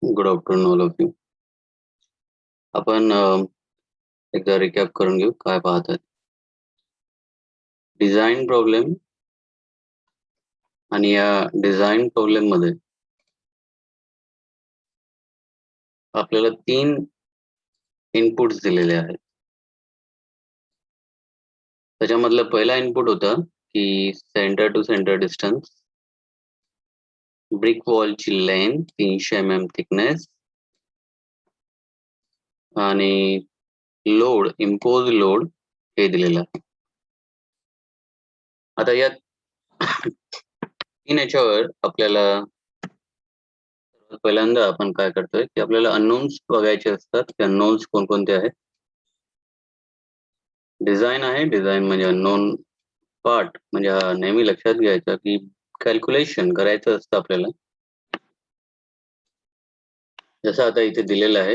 Good afternoon all of you. आपण एकदा recap करून घेऊ काय पाहत आहेत. डिझाईन प्रॉब्लेम आणि या डिझाईन प्रॉब्लेम मध्ये आपल्याला 3 इनपुट्स दिलेले आहेत. त्याच्यामधलं पहिला इनपुट होता की centre to centre distance, brick वॉलची लेंथ 300 mm थिकनेस आणि लोड इम्पोज लोड हे दिलेलं आहे. आता या 3 याच्यावर आपल्याला पहिल्यांदा आपण काय करतोय की आपल्याला अननोन्स बघायचे असतात. ते अननोन्स कोणकोणते आहेत. डिझाईन आहे. डिझाईन म्हणजे अननोन पार्ट म्हणजे हा नेहमी लक्षात घ्यायचा की कॅल्क्युलेशन करायचं असतं आपल्याला. जसं आता इथे दिलेलं आहे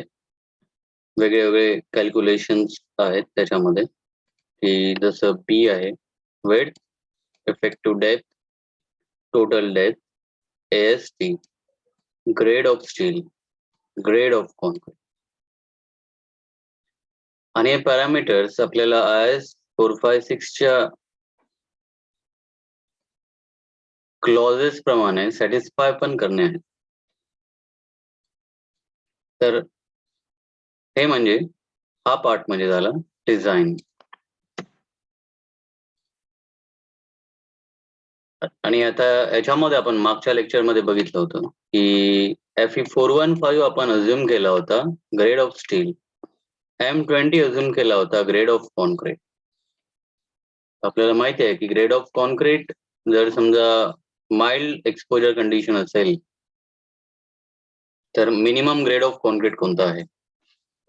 वेगळे वेगळे कॅल्क्युलेशन्स आहेत त्याच्यामध्ये की जसं बी आहे width, effective depth, total depth, AST, grade of steel, grade of concrete. आणि हे पॅरामीटर्स आपल्याला IS 456 च्या क्लॉजेस प्रमाणे सॅटिस्फाय पण करणे आहेत. तर हे म्हणजे हा पार्ट म्हणजे झाला डिझाईन. आणि आता याच्यामध्ये आपण मागच्या लेक्चरमध्ये बघितलं होतं की FE 415 आपण अज्युम केला होता grade of steel, M20 assume केला होता ग्रेड ऑफ कॉन्क्रीट. आपल्याला माहिती आहे की ग्रेड ऑफ कॉन्क्रीट जर समजा माइल्ड एक्सपोजर कंडिशन असेल तर मिनिमम ग्रेड ऑफ कॉन्क्रीट कोणता आहे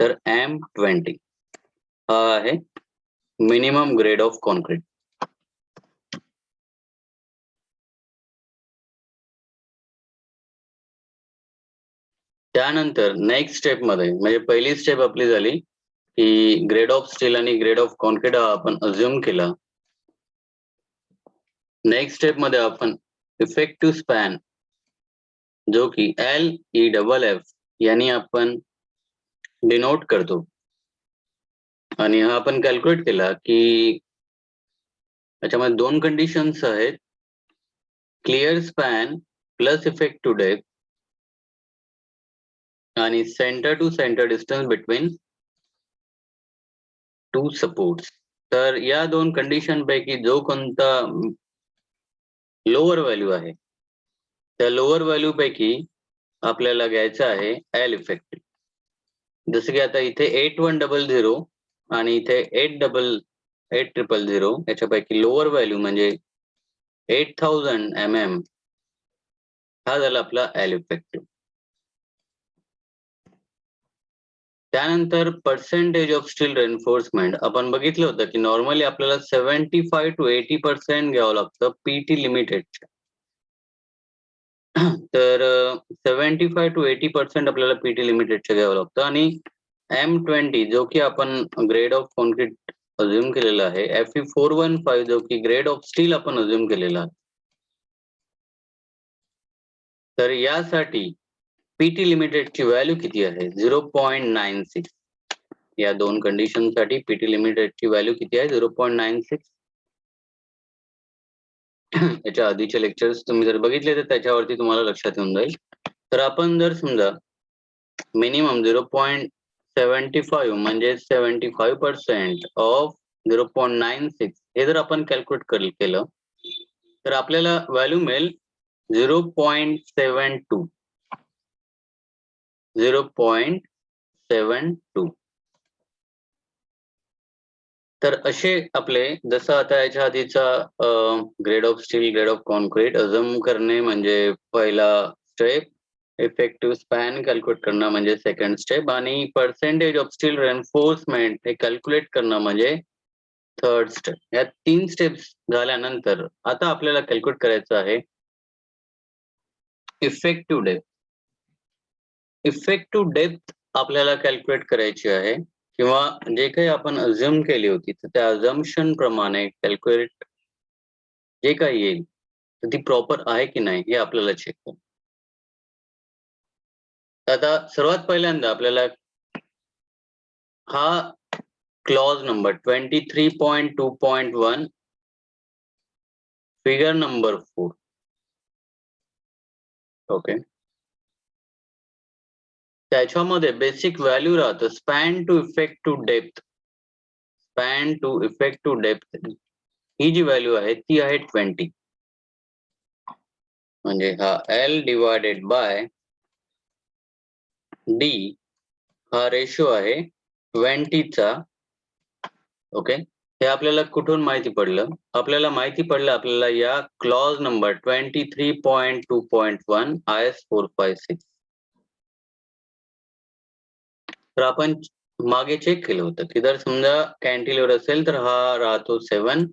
तर M20 हा आहे मिनिमम ग्रेड ऑफ कॉन्क्रीट. त्यानंतर नेक्स्ट स्टेप मध्ये म्हणजे पहिली स्टेप आपली झाली की ग्रेड ऑफ स्टील आणि ग्रेड ऑफ कॉन्क्रीट आपण अज्युम केला. नेक्स्ट स्टेप मध्ये आपण इफेक्टिव्ह स्पॅन जो की LEFF यांनी आपण डिनोट करतो आणि हा आपण कॅल्क्युलेट केला की त्याच्यामध्ये 2 कंडिशन्स आहेत, clear span plus effective depth आणि centre to centre distance between 2 supports. तर या 2 कंडिशन पैकी जो कोणता लोअर व्हॅल्यू आहे त्या लोअर व्हॅल्यू पैकी आपल्याला घ्यायचं आहे L इफेक्टिव्ह. जसं की आता इथे 8100 आणि इथे 8000 याच्यापैकी लोअर व्हॅल्यू म्हणजे 8000 mm हा झाला आपला L इफेक्टिव्ह. त्यानंतर पर्सेंटेज ऑफ स्टील रेन्फोर्समेंट आपण बघितलं होतं की नॉर्मली आपल्याला 75 to 80% घ्यावं लागतं PT लिमिटेडच्या. तर 75 to 80% आपल्याला PT लिमिटेडच्या घ्यावं लागतं आणि M20 जो की आपण ग्रेड ऑफ कॉन्क्रीट अज्युम केलेला आहे, FE 415 जो की ग्रेड ऑफ स्टील आपण अज्युम केलेला आहे. तर यासाठी PT लिमिटेडची व्हॅल्यू किती आहे 0.96. या 2 कंडिशन साठी PT लिमिटेडची व्हॅल्यू किती आहे 0.96. याच्या आधीचे लेक्चर्स तुम्ही जर बघितले तर त्याच्यावरती तुम्हाला लक्षात येऊन जाईल. तर आपण जर समजा मिनिमम 0.75 म्हणजे 75% ऑफ 0.96 हे जर आपण कॅल्क्युलेट केलं तर आपल्याला व्हॅल्यू मिळेल 0.72. 0.72. तर असे आपले जसं आता याच्या आधीचा grade of steel, grade of concrete assume करणे म्हणजे पहिला स्टेप, इफेक्टिव्ह स्पॅन कॅल्क्युलेट करणं म्हणजे सेकंड स्टेप आणि पर्सेंटेज ऑफ स्टील रेन्फोर्समेंट हे कॅल्क्युलेट करणं म्हणजे थर्ड स्टेप. या 3 स्टेप्स झाल्यानंतर आता आपल्याला कॅल्क्युलेट करायचं आहे इफेक्टिव्ह डेप्थ. इफेक्टिव्ह डेप्थ आपल्याला कॅल्क्युलेट करायची आहे किंवा जे काही आपण अझ्युम केली होती तर त्या अझम्पशन प्रमाणे कॅल्क्युलेट जे काही येईल तर ती प्रॉपर आहे की नाही हे आपल्याला चेक करू. आता सर्वात पहिल्यांदा आपल्याला हा clause number 23.2.1 figure number 4 okay. त्याच्यामध्ये बेसिक व्हॅल्यू राहतं span to effective depth. Span to effective depth ही जी व्हॅल्यू आहे ती आहे 20. म्हणजे हा L डिवायडेड बाय D हा रेशो आहे 20 चा. ओके. हे आपल्याला कुठून माहिती पडलं? आपल्याला माहिती पडलं आपल्याला या क्लॉज नंबर 23.2.1 IS 456. तर आपण मागे चेक केलं होतं की जर समजा कॅन्टिलिव्हर असेल तर हा राहतो 7,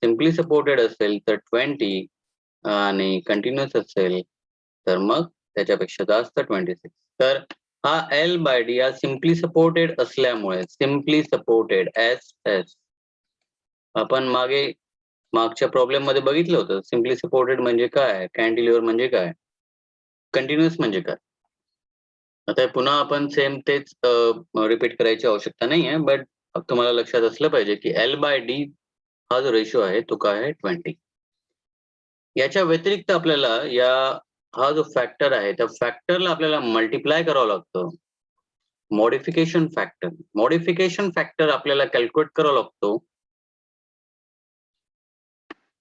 सिम्पली सपोर्टेड असेल तर 20 आणि कंटिन्युअस असेल तर मग त्याच्यापेक्षा जास्त 26. तर हा L/D हा सिम्पली सपोर्टेड असल्यामुळे सिम्पली सपोर्टेड SS आपण मागच्या प्रॉब्लेम मध्ये बघितलं होतं. सिम्पली सपोर्टेड म्हणजे काय? कॅन्टिलिव्हर म्हणजे काय? कंटिन्युअस म्हणजे काय? आता पुन्हा आपण सेम तेच रिपीट करायची आवश्यकता नाहीये. बट तुम्हाला लक्षात असलं पाहिजे की L/D हा जो रेशो आहे तो काय आहे 20. याच्या व्यतिरिक्त आपल्याला हा जो फॅक्टर आहे त्या फॅक्टरला आपल्याला मल्टिप्लाय करावं लागतं. Modification factor. मॉडिफिकेशन फॅक्टर आपल्याला कॅल्क्युलेट करावा लागतो.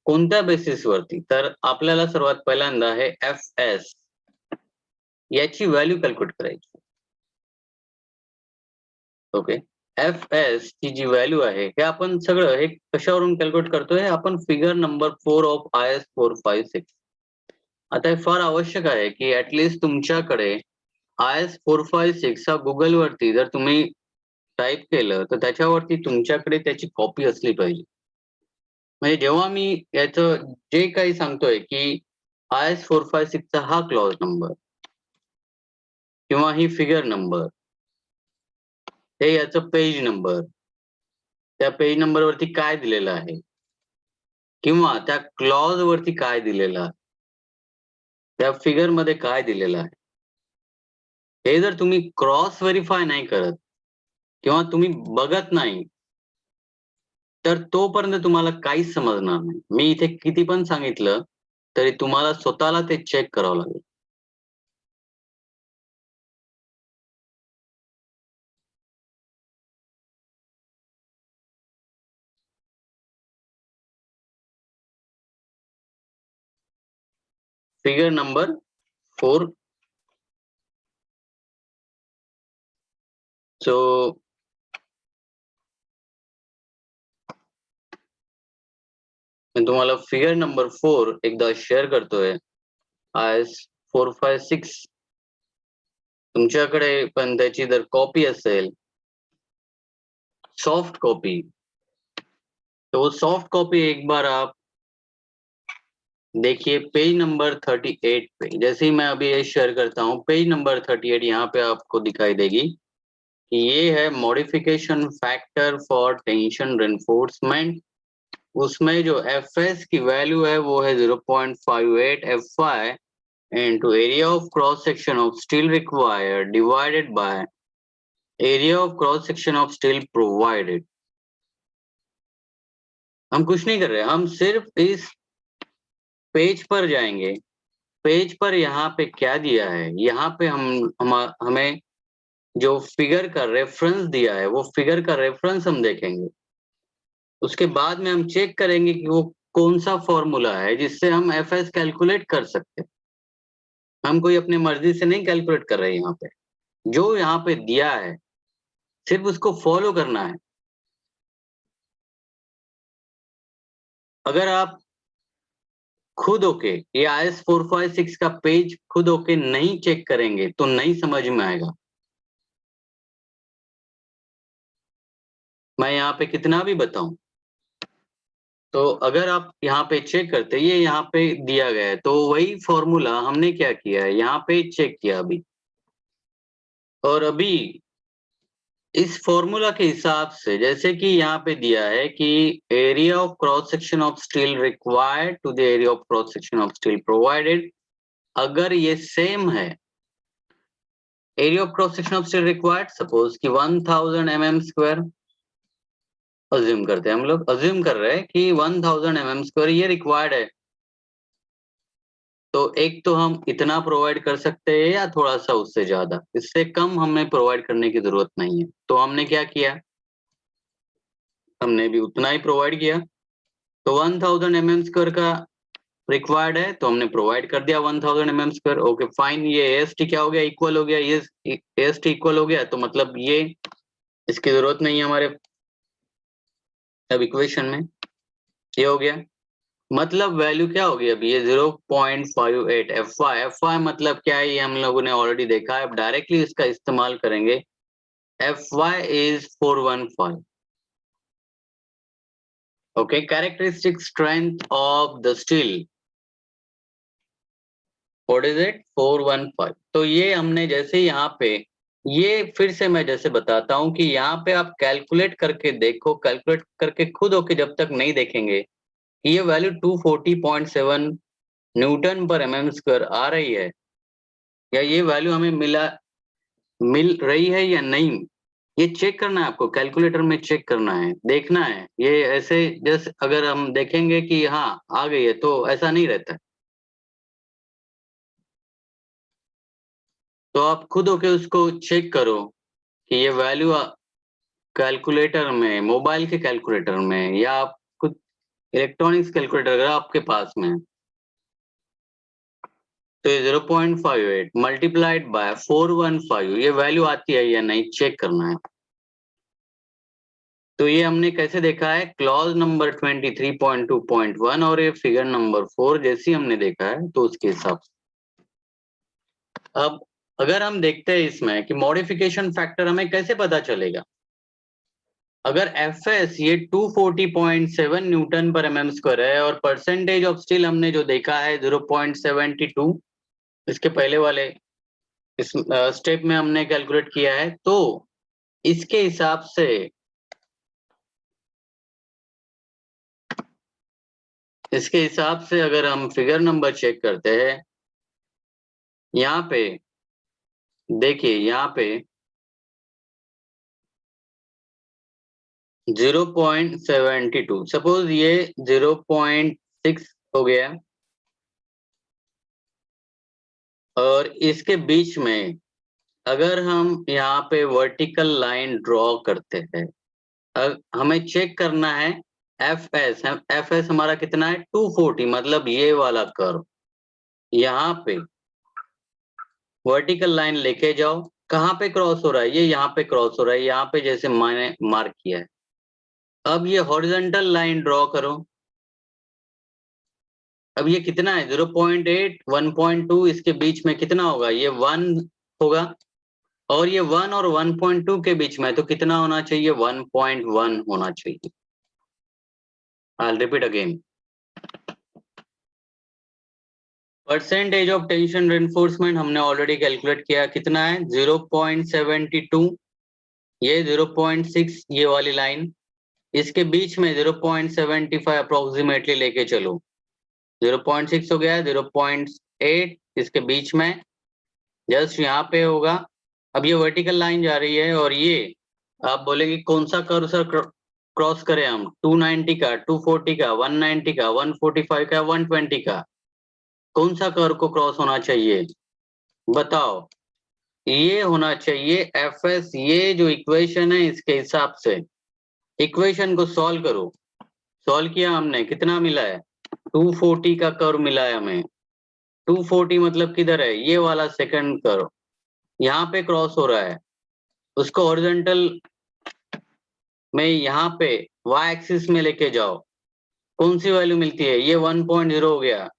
कोणत्या बेसिसवरती? तर आपल्याला सर्वात पहिल्यांदा हे FS याची व्हॅल्यू कॅल्क्युलेट करायची. ओके. FS ची जी व्हॅल्यू आहे हे आपण सगळं हे कशावरून कॅल्क्युलेट करतोय? आपण फिगर नंबर 4 ऑफ IS 456. आता हे फार आवश्यक आहे की ॲटलीस्ट तुमच्याकडे IS 456 हा Googleवरती जर तुम्ही टाइप केलं तर त्याच्यावरती तुमच्याकडे त्याची कॉपी असली पाहिजे. म्हणजे जेव्हा मी याचं जे काही सांगतोय की IS 456 चा हा क्लॉज नंबर किंवा ही फिगर नंबर, हे याचं पेज नंबर, त्या पेज नंबरवरती काय दिलेलं आहे किंवा त्या क्लॉज वरती काय दिलेलं आहे, त्या फिगरमध्ये काय दिलेलं आहे. हे जर तुम्ही क्रॉस व्हेरिफाय नाही करत किंवा तुम्ही बघत नाही, तर तोपर्यंत तुम्हाला काहीच समजणार नाही. मी इथे किती पण सांगितलं, तरी तुम्हाला स्वतःला ते चेक करावं लागेल. Figure number 4. सो मी तुम्हाला फिगर नंबर 4 एकदा शेअर करतोय. IS 456 तुमच्याकडे पण त्याची जर कॉपी असेल, सॉफ्ट कॉपी, तो सॉफ्ट कॉपी एक बार आप देखिए पेज नंबर 38 पे। जैसे ही मैं अभी ये शेयर करता हूँ, पेज नंबर 38 यहाँ पे आपको दिखाई देगी कि ये है modification factor for tension reinforcement. उसमें जो FS की वैल्यू है वो है 0.58 FY into area of cross section of steel required divided by area of cross section of steel provided। हम कुछ नहीं कर रहे, हम सिर्फ इस पेज पर जाएंगे। पेज पर यहाँ पे क्या दिया है, यहाँ पे हमें जो फिगर का रेफरेंस दिया है वो फिगर का रेफरेंस हम देखेंगे। उसके बाद में हम चेक करेंगे कि वो कौन सा फॉर्मूला है जिससे हम FS कैलकुलेट कर सकते हैं। हम कोई अपनी मर्जी से नहीं कैलकुलेट कर रहे हैं यहाँ पे। जो यहाँ पे दिया है सिर्फ उसको फॉलो करना है। अगर आप खुद होके ये IS 456 का पेज खुद होके नहीं चेक करेंगे तो नहीं समझ में आएगा। मैं यहाँ पे कितना भी बताऊं, तो अगर आप यहाँ पे चेक करते, ये यहाँ पे दिया गया है, तो वही फॉर्मूला हमने क्या किया है, यहाँ पे चेक किया अभी, और अभी इस फॉर्मूला के हिसाब से जैसे कि यहाँ पे दिया है कि area of cross section of steel required to the area of cross section of steel provided, अगर ये सेम है, area of cross section of steel required suppose कि 1000 mm स्क्वायर, अज्यूम करते हैं, हम लोग अज्यूम कर रहे हैं कि 1000 mm स्क्वायर ये रिक्वायर्ड है, तो एक तो हम इतना प्रोवाइड कर सकते हैं या थोड़ा सा उससे ज्यादा, इससे कम हमें प्रोवाइड करने की जरूरत नहीं है। तो हमने क्या किया, हमने भी उतना ही प्रोवाइड किया। तो 1000 mm स्क्वायर का रिक्वायर्ड है तो हमने प्रोवाइड कर दिया 1000 mm स्क्वायर। ओके फाइन, ये AST क्या हो गया, इक्वल हो गया, ये AST इक्वल हो गया, तो मतलब ये इसकी जरूरत नहीं है हमारे अब इक्वेशन में, ये हो गया। मतलब वैल्यू क्या होगी अभी, ये 0.58 FY मतलब क्या है, ये हम लोगों ने ऑलरेडी देखा है, अब डायरेक्टली इसका इस्तेमाल करेंगे। FY is 415। Okay, characteristic strength of the steel, what is it, 415। तो ये हमने जैसे यहाँ पे, ये फिर से मैं जैसे बताता हूँ कि यहाँ पे आप कैलकुलेट करके देखो, कैलकुलेट करके खुद होके जब तक नहीं देखेंगे कि ये वैल्यू 240.7 न्यूटन पर mm स्क्वायर आ रही है, या ये वैल्यू हमें मिल रही है या नहीं, ये चेक करना है आपको, कैलकुलेटर में चेक करना है, देखना है। ये ऐसे जैसे अगर हम देखेंगे कि हाँ आ गई है, तो ऐसा नहीं रहता है। तो आप खुद होके उसको चेक करो कि ये वैल्यू कैलकुलेटर में, मोबाइल के कैलकुलेटर में, या आप खुद इलेक्ट्रॉनिक्स कैलकुलेटर अगर आपके पास में है, तो ये 0.58 मल्टीप्लाइड बाय 415 ये वैल्यू आती है या नहीं चेक करना है। तो ये हमने कैसे देखा है, क्लॉज नंबर 23.2.1 और ये फिगर नंबर 4 जैसी हमने देखा है, तो उसके हिसाब से। अब अगर हम देखते हैं इसमें कि मॉडिफिकेशन फैक्टर हमें कैसे पता चलेगा, अगर FS ये 240.7 न्यूटन पर mm स्क्वायर है और परसेंटेज ऑफ स्टील हमने जो देखा है 0.72, इसके पहले वाले इस स्टेप में हमने कैलकुलेट किया है, तो इसके हिसाब से अगर हम फिगर नंबर चेक करते हैं, यहाँ पे देखिए, यहाँ पे 0.72 सपोज ये 0.6 हो गया, और इसके बीच में अगर हम यहाँ पे वर्टिकल लाइन ड्रॉ करते हैं, हमें चेक करना है FS हमारा कितना है 240, मतलब ये वाला कर्व, यहाँ पे वर्टिकल लाइन लेके जाओ, कहाँ पे क्रॉस हो रहा है, ये यहाँ पे क्रॉस हो रहा है, यहाँ पे जैसे मैंने मार्क किया है। अब ये हॉरिजॉन्टल लाइन ड्रॉ करो, अब ये कितना है 0.8 1.2, इसके बीच में कितना होगा, ये 1 होगा, और ये 1 और 1.2 के बीच में तो कितना होना चाहिए, 1.1 होना चाहिए। I'll repeat again. Percentage of tension reinforcement हमने ऑलरेडी कैलकुलेट किया, कितना है 0.72, ये 0.6 ये वाली लाइन, इसके बीच में 0.75 अप्रोक्सीमेटली लेके चलो, 0.6 हो गया, 0.8 इसके बीच में जस्ट यहाँ पे होगा। अब ये वर्टिकल लाइन जा रही है, और ये आप बोलेंगे कौन सा कर्व सर क्रॉस करें हम, 290 का, 240 का, 190 का, 145 का, 120 का, कौन सा कर्व को क्रॉस होना चाहिए बताओ। ये होना चाहिए FS, ये जो इक्वेशन है इसके हिसाब से इक्वेशन को सॉल्व करो। सॉल्व किया हमने, कितना मिला है 240 का कर्व मिला है हमें। 240 मतलब किधर है, ये वाला सेकंड कर्व यहाँ पे क्रॉस हो रहा है, उसको हॉरिजॉन्टल में यहाँ पे y एक्सिस में लेके जाओ, कौन सी वैल्यू मिलती है? ये 1.0 हो गया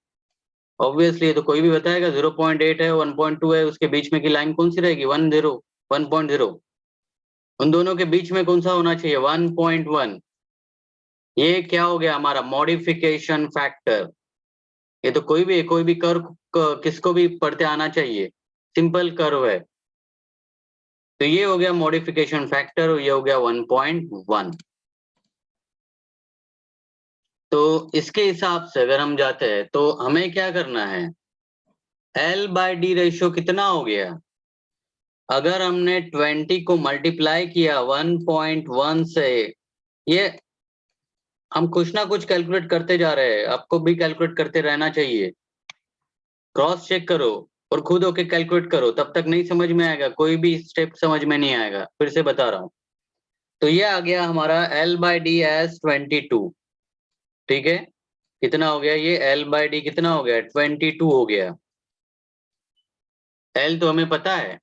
ऑब्वियसली, तो कोई भी बताएगा 0.8 है 1.2 है, उसके बीच में की लाइन कौन सी रहेगी? 10 1.0। उन दोनों के बीच में कौन सा होना चाहिए? 1.1। ये क्या हो गया हमारा? Modification factor. ये तो कोई भी कर्व किसको भी पढ़ते आना चाहिए, सिंपल कर्व है। तो ये हो गया मॉडिफिकेशन फैक्टर, ये हो गया 1.1। तो इसके हिसाब से अगर हम जाते हैं तो हमें क्या करना है? L/D रेशियो कितना हो गया? अगर हमने 20 को मल्टीप्लाई किया 1.1 से, ये हम कुछ ना कुछ कैलकुलेट करते जा रहे हैं, आपको भी कैलकुलेट करते रहना चाहिए। क्रॉस चेक करो और खुद होके कैलकुलेट करो, तब तक नहीं समझ में आएगा, कोई भी स्टेप समझ में नहीं आएगा। फिर से बता रहा हूँ। तो ये आ गया हमारा L/D एस 22। ठीक है, कितना हो गया ये? L/D कितना हो गया? 22 हो गया। L तो हमें पता है,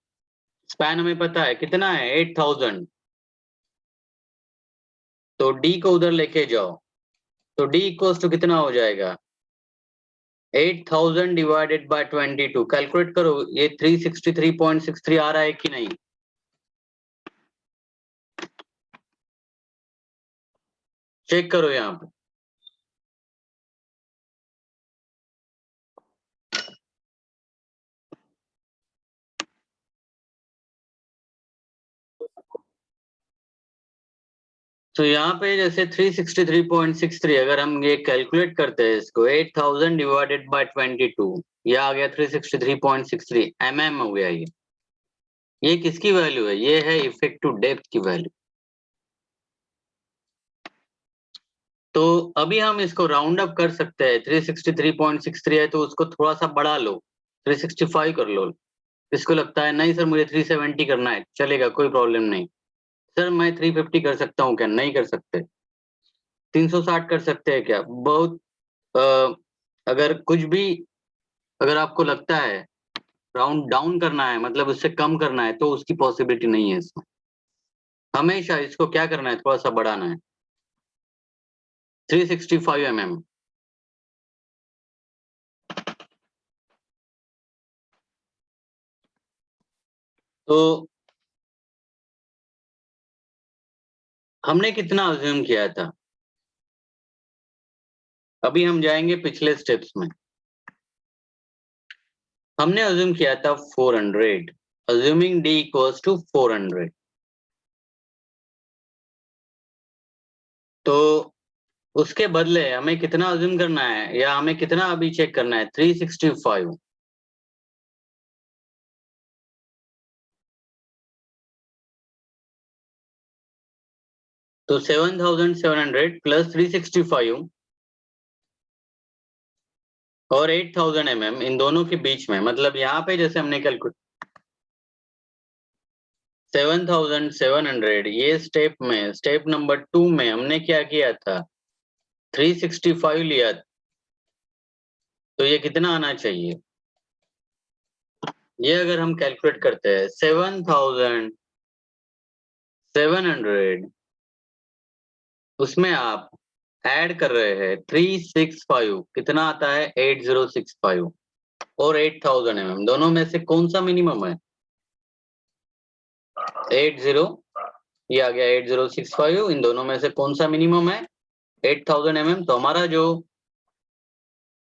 स्पैन हमें पता है कितना है, 8000। तो D को उधर लेके जाओ, तो D इक्वल्स टू कितना हो जाएगा? 8000 डिवाइडेड बाय 22। कैलकुलेट करो, ये 363.63 आ रहा है कि नहीं? चेक करो यहाँ पे। तो यहाँ पे जैसे 363.63, अगर हम ये कैलकुलेट करते हैं इसको, 8000 डिवाइडेड बाय 22, ये आ गया 363.63 हो गया ये किसकी वैल्यू है? ये है इफेक्टिव डेप्थ की वैल्यू। तो अभी हम इसको राउंड अप कर सकते हैं, 363.63 है तो उसको थोड़ा सा बढ़ा लो, 365 कर लो। इसको लगता है नहीं सर मुझे 370 करना है, चलेगा, कोई प्रॉब्लम नहीं। सर मैं 350 कर सकता हूँ क्या? नहीं कर सकते। 360 कर सकते हैं क्या? बहुत अगर कुछ भी, अगर आपको लगता है राउंड डाउन करना है, मतलब उससे कम करना है, तो उसकी पॉसिबिलिटी नहीं है इसमें। हमेशा इसको क्या करना है? थोड़ा सा बढ़ाना है, 365 mm। तो हमने कितना अज्यूम किया था? अभी हम जाएंगे पिछले स्टेप्स में। हमने अज्यूम किया था 400, अज्यूमिंग D इक्वल्स टू 400। तो उसके बदले हमें कितना अज्यूम करना है, या हमें कितना अभी चेक करना है? 365। तो 7700 प्लस 365 और 8000 mm, इन दोनों के बीच में, मतलब यहाँ पे जैसे हमने कैलकुलेट 7700, ये स्टेप में, स्टेप नंबर 2 में हमने क्या किया था? 365 लिया। तो ये कितना आना चाहिए? ये अगर हम कैलकुलेट करते हैं 7700, उसमें आप ऐड कर रहे हैं 365, कितना आता है? 8065 और 8000 mm, दोनों में से कौन सा मिनिमम है? 80, ये आ गया 8065, इन दोनों में से कौन सा मिनिमम है? 8000 mm। तो हमारा जो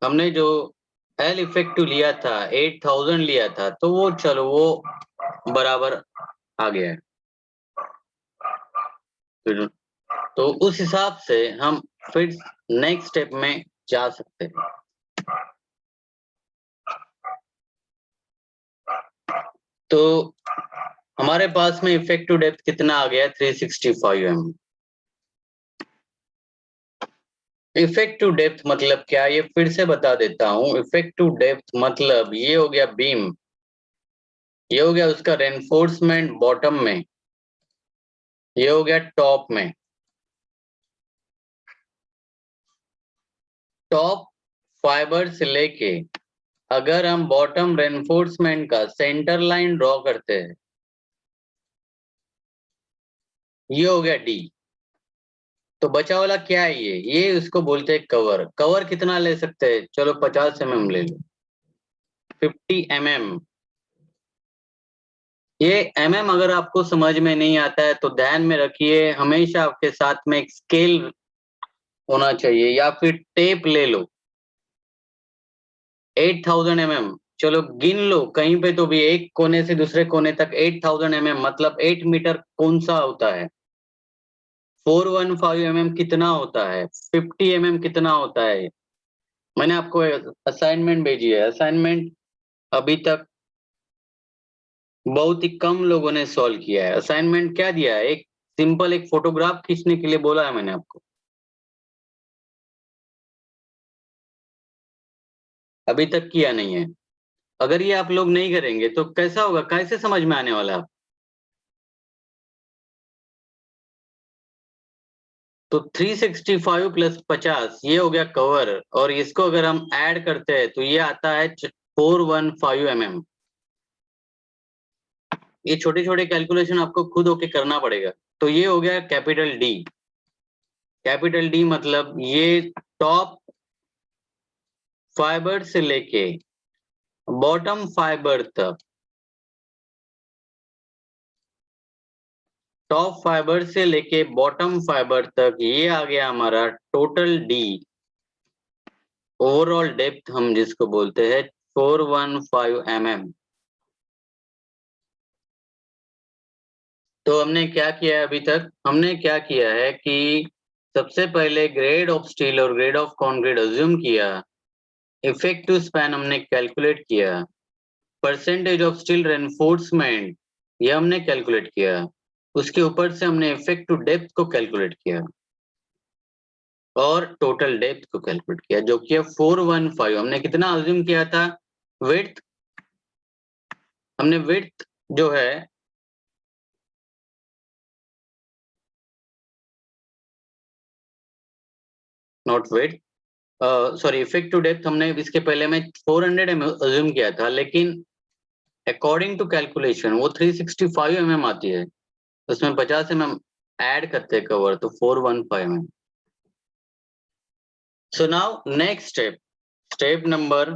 हमने जो एल इफेक्टिव लिया था 8000 लिया था, तो वो चलो वो बराबर आ गया है। तो उस हिसाब से हम फिर नेक्स्ट स्टेप में जा सकते हैं। तो हमारे पास में इफेक्टिव डेप्थ कितना आ गया? 365 mm। इफेक्टिव डेप्थ मतलब क्या, ये फिर से बता देता हूँ। इफेक्टिव डेप्थ मतलब ये हो गया बीम, ये हो गया उसका रेनफोर्समेंट बॉटम में, ये हो गया टॉप में। टॉप फाइबर से लेके अगर हम बॉटम रेनफोर्समेंट का सेंटर लाइन ड्रॉ करते हैं, ये हो गया डी। तो बचा वाला क्या है ये उसको बोलते हैं कवर। कवर कितना ले सकते हैं? चलो 50 mm ले लो, 50 mm। ये अगर आपको समझ में नहीं आता है तो ध्यान में रखिए, हमेशा आपके साथ में एक स्केल होना चाहिए या फिर टेप ले लो। 8000 mm, चलो गिन लो कहीं पे तो भी, एक कोने से दूसरे कोने तक 8000 mm मतलब 8 मीटर कौन सा होता है? 415 mm कितना होता है? 50 mm कितना होता है? मैंने आपको असाइनमेंट भेजी है, असाइनमेंट अभी तक बहुत ही कम लोगों ने सॉल्व किया है। असाइनमेंट क्या दिया है? एक सिंपल एक फोटोग्राफ खींचने के लिए बोला है मैंने आपको, अभी तक किया नहीं है। अगर ये आप लोग नहीं करेंगे तो कैसा होगा, कैसे समझ में आने वाला है? तो 365 प्लस 50 ये हो गया कवर, और इसको अगर हम ऐड करते हैं तो ये आता है 415 mm। ये छोटे छोटे कैलकुलेशन आपको खुद होके करना पड़ेगा। तो ये हो गया कैपिटल डी। कैपिटल डी मतलब ये टॉप फाइबर से लेके बॉटम फाइबर तक, टॉप फाइबर से लेके बॉटम फाइबर तक ये आ गया हमारा टोटल डी। ओवरऑल डेप्थ हम जिसको बोलते हैं 415 mm। तो हमने क्या किया है अभी तक? हमने क्या किया है कि सबसे पहले ग्रेड ऑफ स्टील और ग्रेड ऑफ कॉन्क्रीट अज्यूम किया, इफेक्टिव स्पैन हमने कैलकुलेट किया, परसेंटेज ऑफ स्टील रेनफोर्समेंट ये हमने कैलकुलेट किया, उसके ऊपर से हमने इफेक्टिव डेप्थ को कैलकुलेट किया और टोटल डेप्थ को कैलकुलेट किया, जो कि 415। हमने कितना अज्यूम किया था? विड्थ, हमने विड्थ जो है not width, sorry effective depth हमने इसके पहले में 400 अज्यूम किया था, लेकिन अकॉर्डिंग टू कैलकुलेशन वो 365 आती है, उसमें 50 ऐड करते हैं कवर, तो 415। So now next step, step number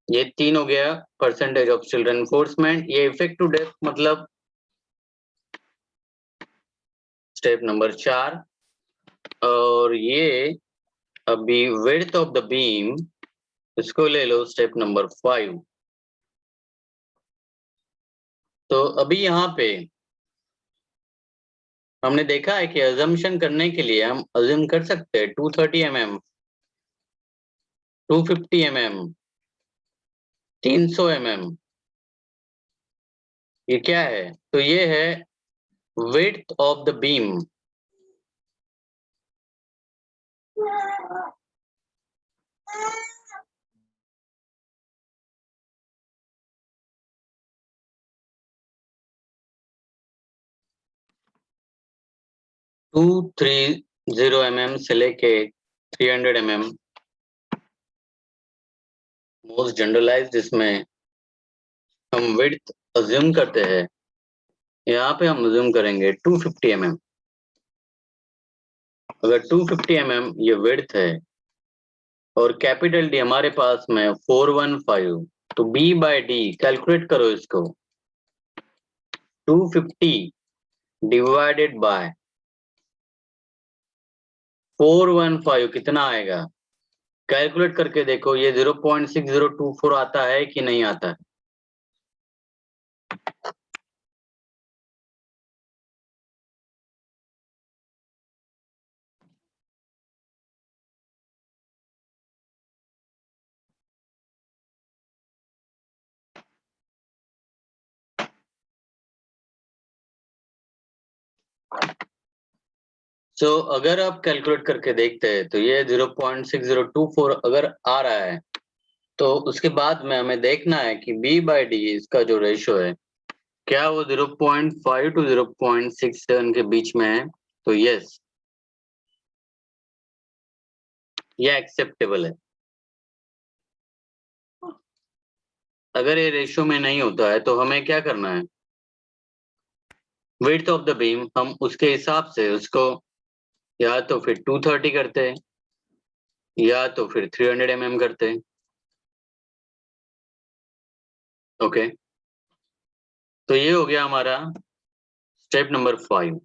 ये 3 हो गया, परसेंटेज ऑफ स्टील रेनफोर्समेंट, ये इफेक्टिव डेप्थ मतलब स्टेप नंबर 4, और ये अभी विड्थ ऑफ द बीम इसको ले लो स्टेप नंबर 5। तो अभी यहाँ पे हमने देखा है कि अजम्पशन करने के लिए हम अज्यूम कर सकते हैं 230 mm, 250 mm, 300 mm। ये क्या है? तो ये है width of the beam। 230 mm से लेके 300 mm, मोस्ट जनरलाइज्ड जिसमें हम विड्थ अज्यूम करते हैं, यहाँ पे हम अज्यूम करेंगे 250 mm। अगर 250 mm ये विड्थ है और कैपिटल डी हमारे पास में 415, तो बी बाय डी कैलकुलेट करो इसको, 250 डिवाइडेड बाय 415 कितना आएगा? कैलकुलेट करके देखो, ये 0.6024 आता है कि नहीं आता है? सो अगर आप कैलकुलेट करके देखते हैं तो ये 0.6024 अगर आ रहा है, तो उसके बाद में हमें देखना है कि बी बाय डी इसका जो रेशियो है क्या वो 0.5 टू 0.67 के बीच में है। तो यस, ये एक्सेप्टेबल है। अगर ये रेशियो में नहीं होता है तो हमें क्या करना है? विड्थ ऑफ द बीम हम उसके हिसाब से उसको या तो फिर 230 करते हैं या तो फिर 300 mm करते हैं। ओके, तो ये हो गया हमारा स्टेप नंबर 5,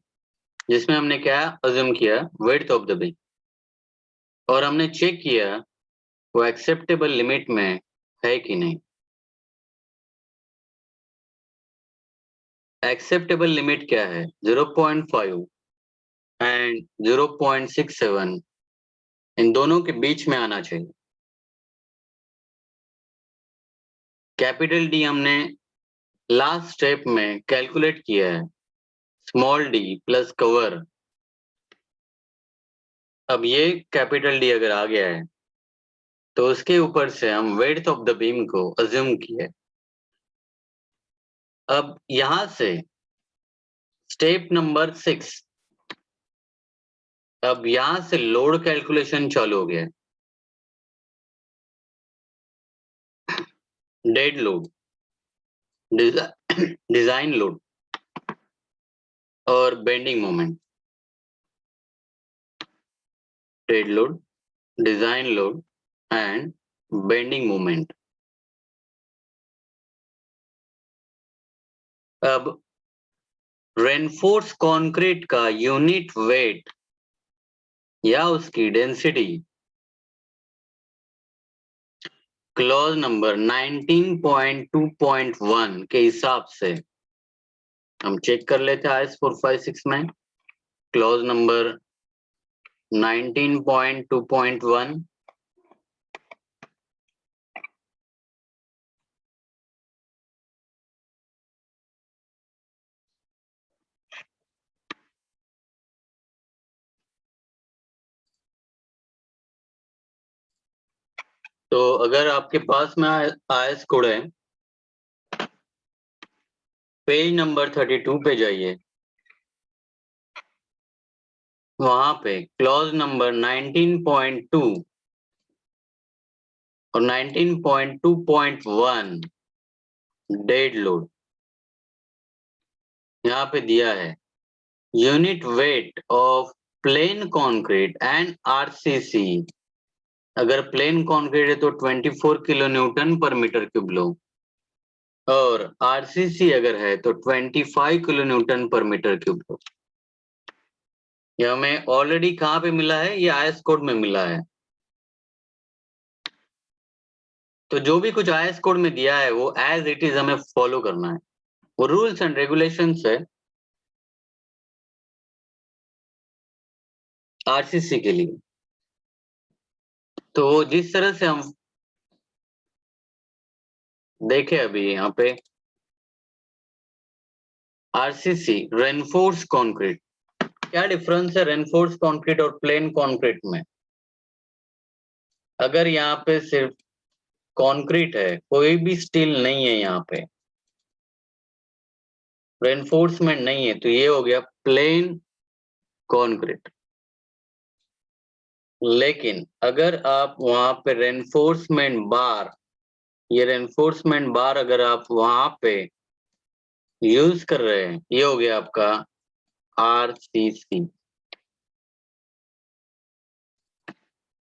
जिसमें हमने क्या अज्यूम किया, विड्थ ऑफ द बीम, और हमने चेक किया वो एक्सेप्टेबल लिमिट में है कि नहीं। एक्सेप्टेबल लिमिट क्या है, 0.5 एंड 0.67, इन दोनों के बीच में आना चाहिए। कैपिटल डी हमने लास्ट स्टेप में कैलकुलेट किया है, स्मॉल डी प्लस कवर। अब ये कैपिटल डी अगर आ गया है तो उसके ऊपर से हम विड्थ ऑफ द बीम को अज्यूम किए। अब यहां से स्टेप नंबर 6, अब यहां से लोड कैलकुलेशन चालू हो गया है। डेड लोड, डिजाइन लोड और bending moment. Dead load, design load and bending moment. अब रेनफोर्स कंक्रीट का यूनिट वेट या उसकी डेंसिटी क्लॉज नंबर 19.2.1 के हिसाब से हम चेक कर लेते हैं IS 456 में। क्लॉज नंबर 19.2.1, तो अगर आपके पास में IS कोड है, पेज नंबर 32 पे जाइए, वहां पे क्लॉज नंबर 19.2 और 19.2.1 डेड लोड यहाँ पे दिया है। Unit weight of plane concrete and RCC, अगर प्लेन कंक्रीट है तो 24 किलो न्यूटन पर मीटर क्यूब लो, और आरसीसी अगर है तो 25 किलो न्यूटन पर मीटर क्यूब लो। ये हमें ऑलरेडी कहाँ पे मिला है, ये IS कोड में मिला है। तो जो भी कुछ IS कोड में दिया है वो एज इट इज हमें फॉलो करना है, वो रूल्स एंड रेगुलेशंस है आरसीसी के लिए। तो जिस तरह से हम देखे अभी यहाँ पे आरसीसी रेनफोर्स कंक्रीट, क्या डिफरेंस है रेनफोर्स कंक्रीट और प्लेन कंक्रीट में। अगर यहाँ पे सिर्फ कंक्रीट है, कोई भी स्टील नहीं है, यहाँ पे रेनफोर्समेंट नहीं है, तो ये हो गया प्लेन कंक्रीट। लेकिन अगर आप वहां पे रेनफोर्समेंट बार, ये रेनफोर्समेंट बार अगर आप वहां पे यूज कर रहे हैं, ये हो गया आपका आरसीसी।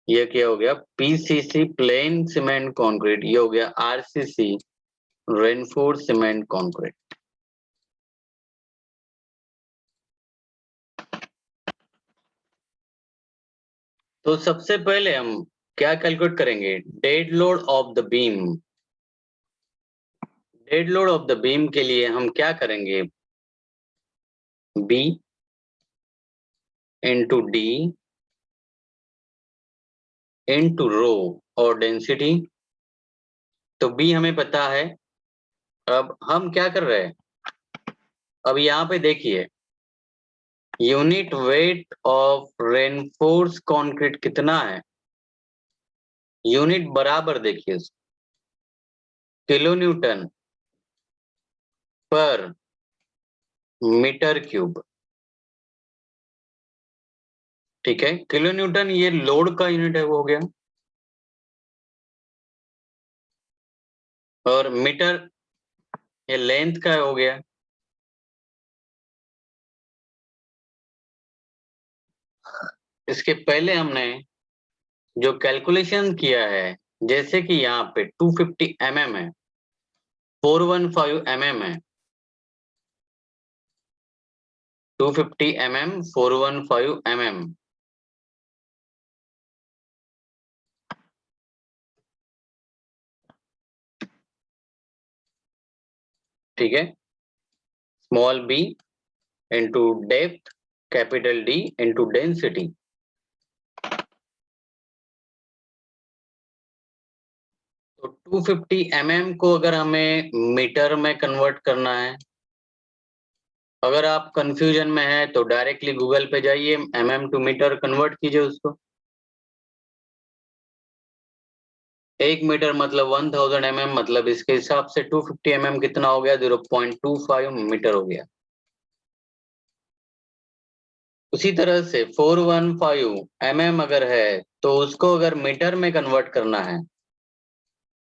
ये क्या हो गया, पीसीसी प्लेन सीमेंट कंक्रीट, ये हो गया आरसीसी रेनफोर्स सीमेंट कंक्रीट। तो सबसे पहले हम क्या कैलकुलेट करेंगे, dead load of the beam. Dead load of the beam के लिए हम क्या करेंगे, B into D into rho और डेंसिटी। तो बी हमें पता है। अब हम क्या कर रहे हैं, अब यहाँ पे देखिए unit weight of reinforce concrete कितना है, यूनिट बराबर देखिए किलो न्यूटन पर मीटर क्यूब। ठीक है, किलो न्यूटन ये लोड का यूनिट है, वो हो गया, और मीटर ये लेंथ का हो गया। इसके पहले हमने जो कैलकुलेशन किया है, जैसे कि यहाँ पे 250 mm है, 415 mm है, 250 mm, 415 mm, ठीक है। Small b into depth, capital D into density. तो 250 mm को अगर हमें मीटर में कन्वर्ट करना है, अगर आप कंफ्यूजन में है तो डायरेक्टली गूगल पे जाइए, mm टू मीटर कन्वर्ट कीजिए उसको। 1 मीटर मतलब 1000 mm, मतलब इसके हिसाब से 250 mm कितना हो गया? 0.25 मीटर हो गया। उसी तरह से 415 mm अगर है तो उसको अगर मीटर में कन्वर्ट करना है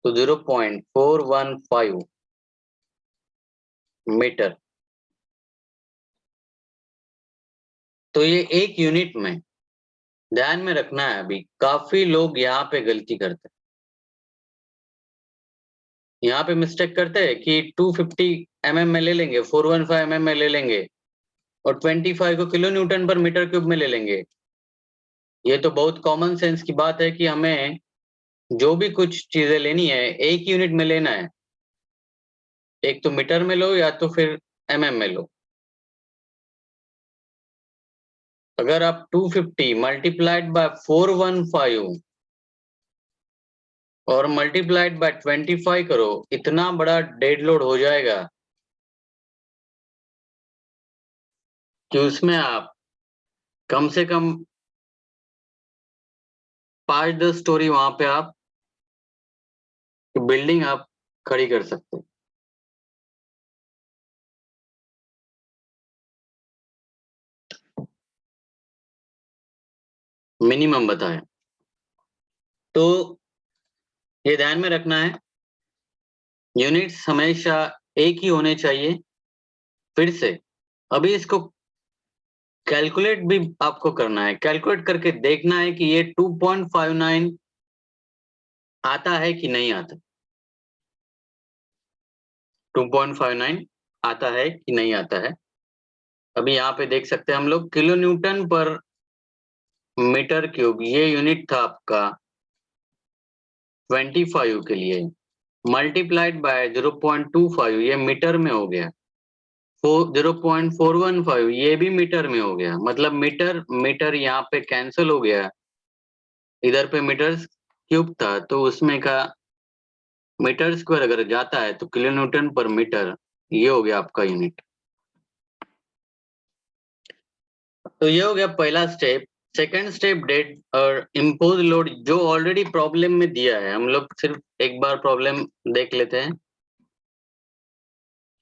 तो 0.415 मीटर। तो ये एक यूनिट में, ध्यान में रखना है। अभी काफी लोग यहाँ पे गलती करते हैं, यहाँ पे मिस्टेक करते हैं कि 250 mm में ले लेंगे, 415 mm में ले लेंगे और 25 को किलो न्यूटन पर मीटर क्यूब में ले लेंगे। ये तो बहुत कॉमन सेंस की बात है कि हमें जो भी कुछ चीजें लेनी है एक यूनिट में लेना है, एक तो मीटर में लो या तो फिर mm में लो। अगर आप 250 मल्टीप्लाइड बाय 415 और मल्टीप्लाइड बाय 25 करो, इतना बड़ा डेड लोड हो जाएगा कि उसमें आप कम से कम 5-10 स्टोरी वहां पे आप बिल्डिंग आप खड़ी कर सकते हो। मिनिमम बताएं तो ये ध्यान में रखना है, यूनिट्स हमेशा एक ही होने चाहिए। फिर से अभी इसको कैलकुलेट भी आपको करना है, कैलकुलेट करके देखना है कि ये 2.59 आता है कि नहीं आता। 2.59 आता है कि नहीं आता है। अभी यहाँ पे देख सकते हैं हम लोग, किलो न्यूटन पर मीटर क्यूब ये यूनिट था आपका 25 के लिए, मल्टीप्लाइड बाय 0.25 ये मीटर में हो गया, 0.415 ये भी मीटर में हो गया। मतलब मीटर मीटर यहाँ पे कैंसिल हो गया, इधर पे मीटर क्यूब था तो उसमें का मीटर स्क्वायर अगर जाता है तो किलो न्यूटन पर मीटर, ये हो गया आपका यूनिट। तो ये हो गया पहला स्टेप। सेकंड स्टेप, डेड और इम्पोज लोड, जो ऑलरेडी प्रॉब्लम में दिया है, हम लोग सिर्फ एक बार प्रॉब्लम देख लेते हैं।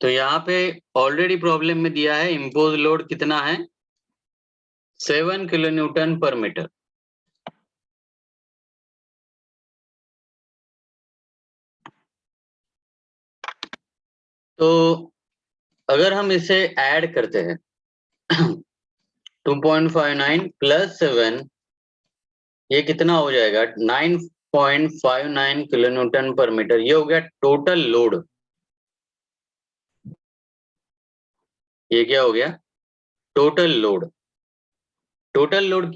तो यहाँ पे ऑलरेडी प्रॉब्लम में दिया है इम्पोज लोड कितना है, 7 किलो न्यूटन पर मीटर। तो अगर हम इसे ऐड करते हैं 2.59 प्लस 7, ये कितना हो जाएगा? 9.59 किलो न्यूटन पर मीटर। ये हो गया टोटल लोड। ये क्या हो गया? Total load. टोटल लोड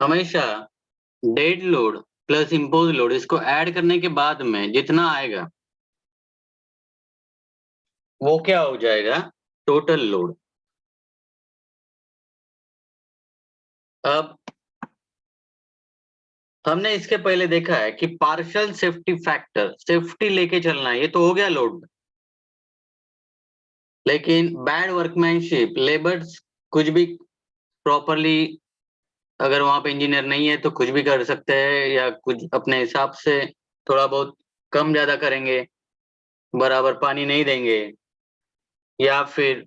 हमेशा dead load plus impose load, इसको ऐड करने के बाद में जितना आएगा वो क्या हो जाएगा? Total load. अब हमने इसके पहले देखा है कि पार्शियल सेफ्टी फैक्टर, सेफ्टी लेके चलना है, ये तो हो गया लोड। लेकिन बैड वर्कमैनशिप, लेबर्स कुछ भी प्रॉपरली, अगर वहां पे इंजीनियर नहीं है तो कुछ भी कर सकते हैं, या कुछ अपने हिसाब से थोड़ा बहुत कम ज्यादा करेंगे, बराबर पानी नहीं देंगे, या फिर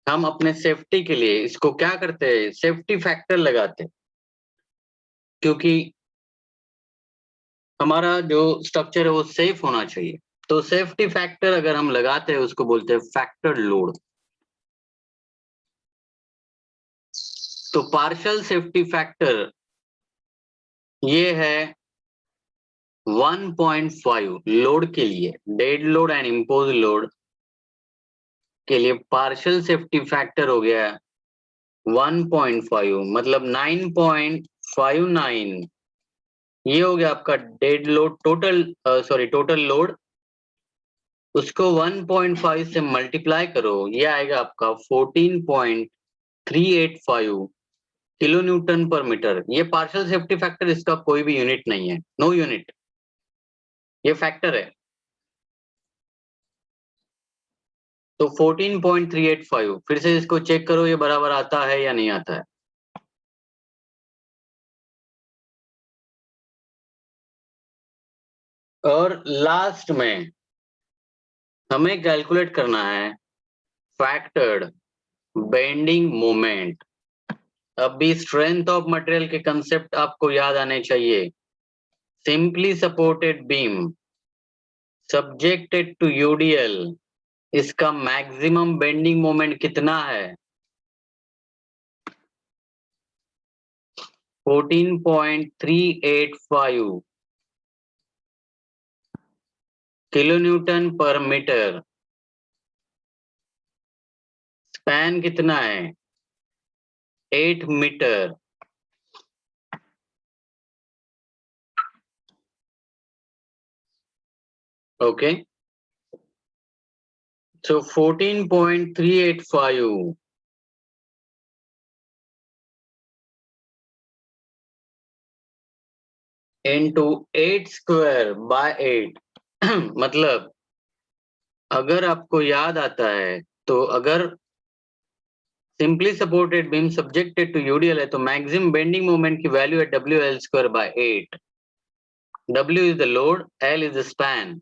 हम अपने सेफ्टी के लिए इसको क्या करते हैं, सेफ्टी फैक्टर लगाते हैं। क्योंकि हमारा जो स्ट्रक्चर है वो सेफ होना चाहिए, तो सेफ्टी फैक्टर अगर हम लगाते हैं उसको बोलते हैं फैक्टर लोड। तो पार्शियल सेफ्टी फैक्टर ये है 1.5 लोड के लिए, dead load and impose load के लिए पार्शियल सेफ्टी फैक्टर हो गया 1.5, मतलब 9.59। ये हो गया आपका डेड लोड, टोटल लोड। उसको 1.5 से मल्टीप्लाई करो, ये आएगा आपका 14.385 किलो न्यूटन पर मीटर। ये पार्शियल सेफ्टी फैक्टर, इसका कोई भी यूनिट नहीं है, नो यूनिट, ये फैक्टर है। तो 14.385, फिर से इसको चेक करो ये बराबर आता है या नहीं आता है। और लास्ट में हमें कैलकुलेट करना है फैक्टर्ड बेंडिंग मोमेंट। अभी स्ट्रेंथ ऑफ मटेरियल के कंसेप्ट आपको याद आने चाहिए। Simply supported beam subjected to UDL, इसका मैक्सिमम बेंडिंग मोमेंट कितना है? 14.385 किलो न्यूटन पर मीटर। स्पैन कितना है? 8 metre. Okay, so 14.385 into 8 square by 8 मतलब अगर आपको याद आता है तो अगर simply supported beam subjected to UDL है तो मैक्सिमम बेंडिंग मोमेंट की वैल्यू है WL square by 8। W is the load, L is the span.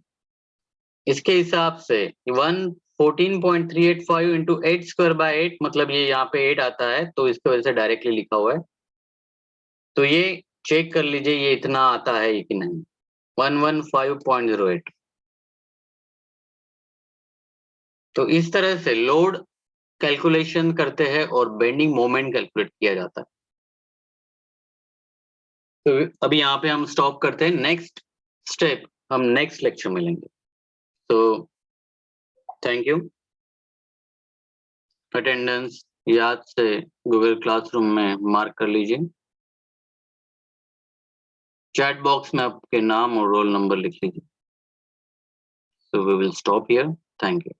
इसके हिसाब से 14.385 इंटू 8 स्क्वायर बाय 8, मतलब ये यहाँ पे 8 आता है तो इसकी वजह से डायरेक्टली लिखा हुआ है। तो ये चेक कर लीजिए ये इतना आता है कि नहीं, 115.08। तो इस तरह से लोड कैलकुलेशन करते हैं और बेंडिंग मोमेंट कैलकुलेट किया जाता है। तो अभी यहाँ पे हम स्टॉप करते हैं, नेक्स्ट स्टेप हम नेक्स्ट लेक्चर में लेंगे। तो थैंक यू। अटेंडेंस याद से गूगल क्लासरूम में मार्क कर लीजिए। चैट बॉक्स में आपके नाम और रोल नंबर लिख लीजिए। So we will stop here. Thank you.